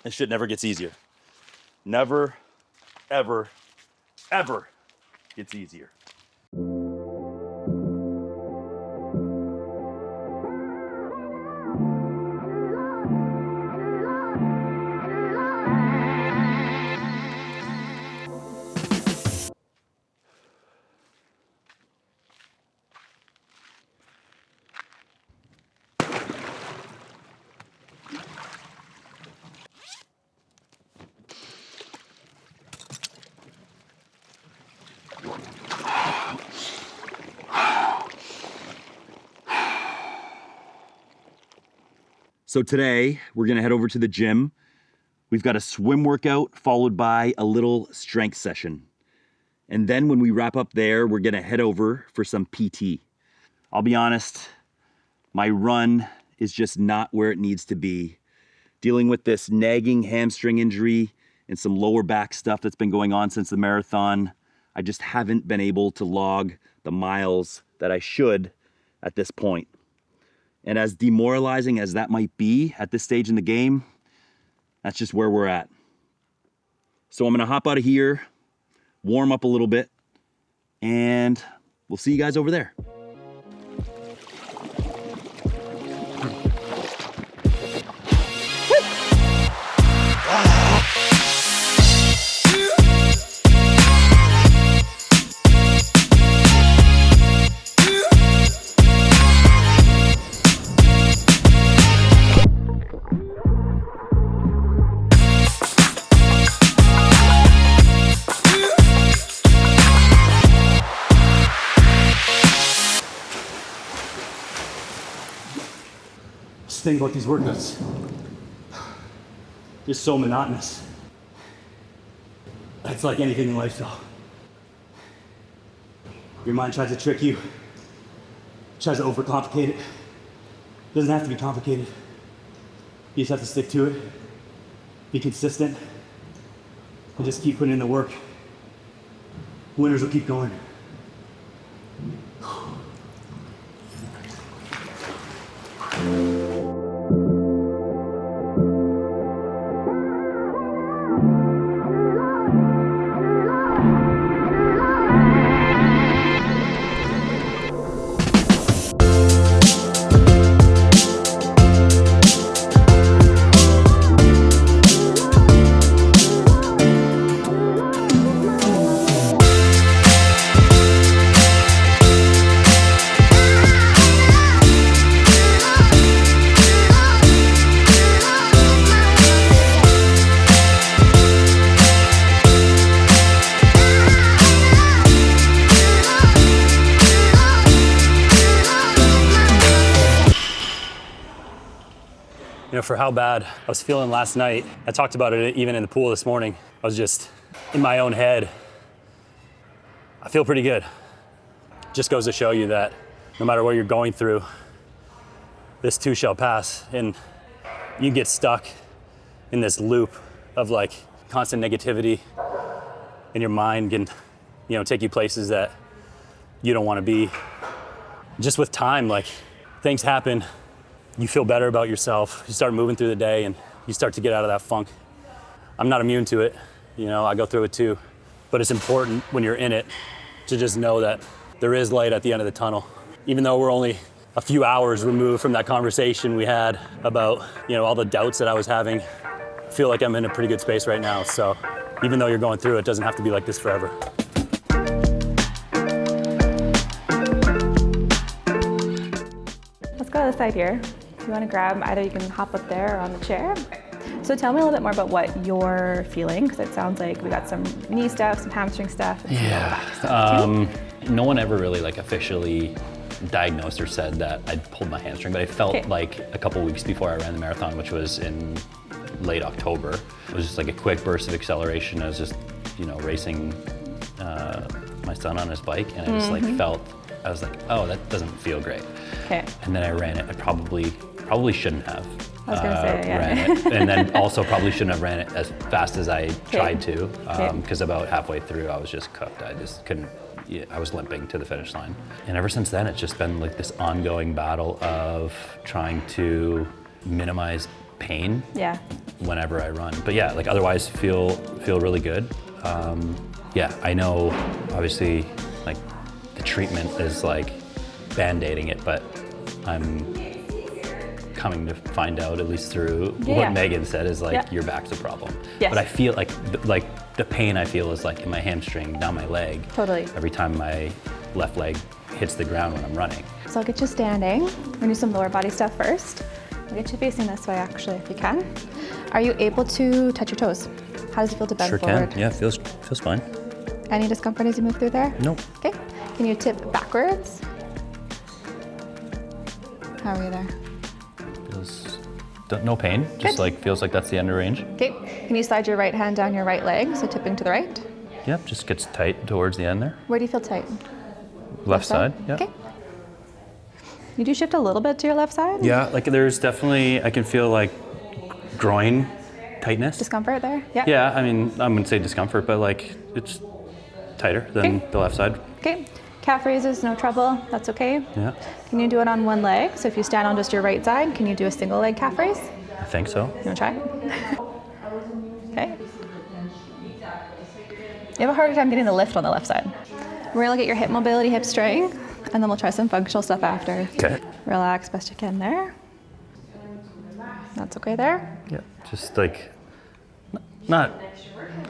This shit never gets easier. Never, ever, ever gets easier. So today we're gonna head over to the gym. We've got a swim workout followed by a little strength session. And then when we wrap up there, we're gonna head over for some PT. I'll be honest, my run is just not where it needs to be. Dealing with this nagging hamstring injury and some lower back stuff that's been going on since the marathon, I just haven't been able to log the miles that I should at this point. And as demoralizing as that might be at this stage in the game, that's just where we're at. So I'm gonna hop out of here, warm up a little bit, and we'll see you guys over there. Thing about these workouts, just so monotonous. It's like anything in life though. Your mind tries to trick you, tries to overcomplicate it. Doesn't have to be complicated. You just have to stick to it, be consistent, and just keep putting in the work. Winners will keep going. You know, for how bad I was feeling last night, I talked about it even in the pool this morning. I was just in my own head. I feel pretty good. Just goes to show you that no matter what you're going through, this too shall pass. And you get stuck in this loop of like constant negativity, and your mind can, you know, take you places that you don't want to be. Just with time, like things happen. You feel better about yourself. You start moving through the day and you start to get out of that funk. I'm not immune to it. You know, I go through it too. But it's important when you're in it to just know that there is light at the end of the tunnel. Even though we're only a few hours removed from that conversation we had about, you know, all the doubts that I was having, I feel like I'm in a pretty good space right now. So even though you're going through it, doesn't have to be like this forever. Let's go to the side here. If you want to grab, either you can hop up there or on the chair. So tell me a little bit more about what you're feeling, because it sounds like we got some knee stuff, some hamstring stuff, and some lower back stuff too. No one ever really like officially diagnosed or said that I'd pulled my hamstring, but I felt like a couple weeks before I ran the marathon, which was in late October, it was just like a quick burst of acceleration. I was just, you know, racing my son on his bike, and I just like felt, I was like, oh, that doesn't feel great. Okay. And then I ran it. I probably shouldn't have. I was gonna say, yeah. Ran it, and then also probably shouldn't have ran it as fast as I tried to, because about halfway through I was just cooked. I just couldn't. I was limping to the finish line, and ever since then it's just been like this ongoing battle of trying to minimize pain Yeah. whenever I run. But yeah, like otherwise feel really good. Yeah, I know obviously like the treatment is like band-aiding it, but I'm coming to find out, at least through what Megan said, is like your back's a problem. Yes. But I feel like the pain I feel is like in my hamstring, down my leg. Totally. Every time my left leg hits the ground when I'm running. So I'll get you standing. We're gonna do some lower body stuff first. I'll get you facing this way actually, if you can. Are you able to touch your toes? How does it feel to bend forward? Can. Yeah, feels fine. Any discomfort as you move through there? Nope. Okay. Can you tip backwards? How are you there? Feels no pain. Just like feels like that's the end of range. Okay. Can you slide your right hand down your right leg, so tipping to the right? Yep, just gets tight towards the end there. Where do you feel tight? Left side. Yeah. Okay. You do shift a little bit to your left side? Yeah, like there's definitely, I can feel like groin tightness. Discomfort there? Yeah. Yeah, I mean, I wouldn't say discomfort, but like it's tighter than the left side. Okay. Calf raises, no trouble. That's okay. Yeah. Can you do it on one leg? So if you stand on just your right side, can you do a single leg calf raise? I think so. You want to try? Okay. You have a harder time getting the lift on the left side. We're gonna look at your hip mobility, hip strength, and then we'll try some functional stuff after. Okay. Relax best you can there. That's okay there. Yeah, just like, not,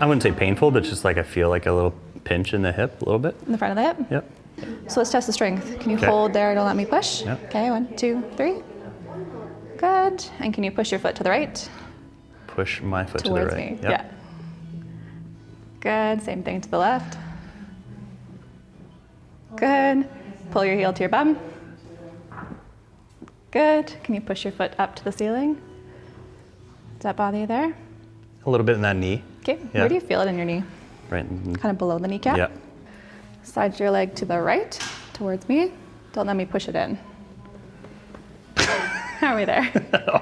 I wouldn't say painful, but just like I feel like a little pinch in the hip a little bit. In the front of the hip? Yep. So let's test the strength. Can you hold there? Don't let me push. Yep. Okay, 1, 2, 3. Good. And can you push your foot to the right? Push my foot to the Towards right. me. Yep. Yeah. Good. Same thing to the left. Good. Pull your heel to your bum. Good. Can you push your foot up to the ceiling? Does that bother you there? A little bit in that knee. Okay. Yeah. Where do you feel it in your knee? Right. Kind of below the kneecap? Yeah. Slide your leg to the right, towards me. Don't let me push it in. How are we there?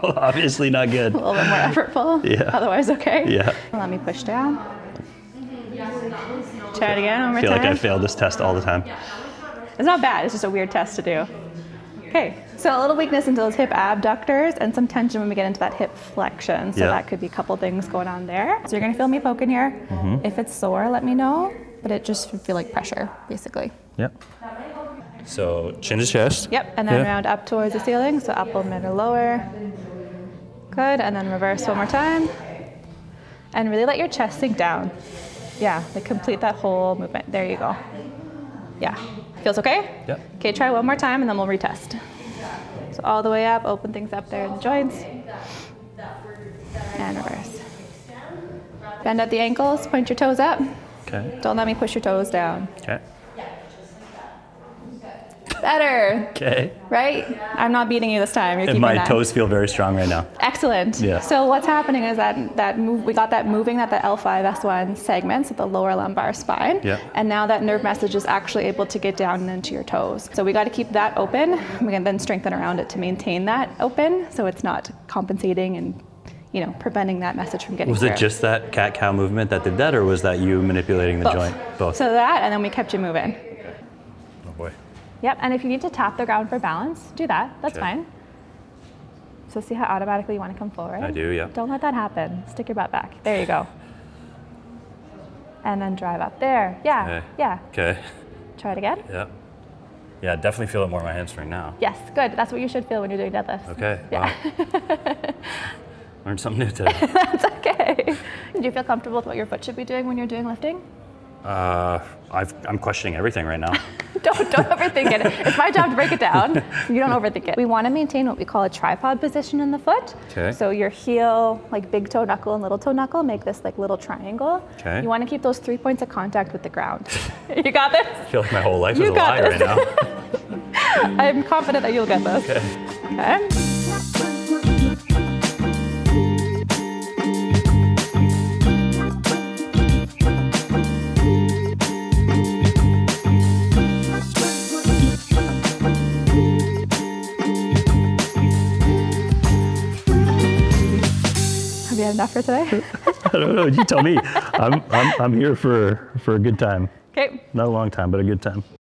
Obviously not good. A little bit more effortful? Yeah. Otherwise okay? Yeah. Let me push down. Try it again, one more I feel time. like I fail this test all the time. It's not bad, it's just a weird test to do. Okay, so a little weakness into those hip abductors and some tension when we get into that hip flexion. So that could be a couple things going on there. So you're gonna feel me poking here. Mm-hmm. If it's sore, let me know, but it just should feel like pressure, basically. Yep. So chin to chest. Yep, and then round up towards the ceiling, so upper, mid, or lower. Good, and then reverse one more time. And really let your chest sink down. Yeah, like complete that whole movement. There you go. Yeah, feels okay? Yep. Okay, try one more time and then we'll retest. So all the way up, open things up there in the joints. And reverse. Bend at the ankles, point your toes up. Okay. Don't let me push your toes down. Okay. Better. Okay. Right? I'm not beating you this time. You're And keeping my that. toes feel very strong right now. Excellent. Yeah. So what's happening is that we got that moving at the L5, S1 segments at the lower lumbar spine. Yeah. And now that nerve message is actually able to get down and into your toes. So we got to keep that open. We can then strengthen around it to maintain that open so it's not compensating and preventing that message from getting Was through. it just that cat-cow movement that did that, or was that you manipulating the joint? Both. So that, and then we kept you moving. Oh boy. Yep, and if you need to tap the ground for balance, do that. That's fine. So see how automatically you want to come forward? I do, yeah. Don't let that happen. Stick your butt back. There you go. And then drive up there. Yeah, Okay. yeah. Okay. Try it again. Yeah. Yeah, I definitely feel it more in my hamstring now. Yes, good. That's what you should feel when you're doing deadlifts. Okay. Yeah. Wow. Learned something new today. That's okay. Do you feel comfortable with what your foot should be doing when you're doing lifting? I'm questioning everything right now. Don't overthink it. It's my job to break it down. You don't overthink it. We want to maintain what we call a tripod position in the foot. Okay. So your heel, like big toe knuckle and little toe knuckle, make this like little triangle. Okay. You want to keep those 3 points of contact with the ground. You got this? I feel like my whole life is You a got lie this. right now. I'm confident that you'll get this. Okay. Okay. Have you had enough for today? I don't know. You tell me. I'm here for a good time. Okay. Not a long time, but a good time.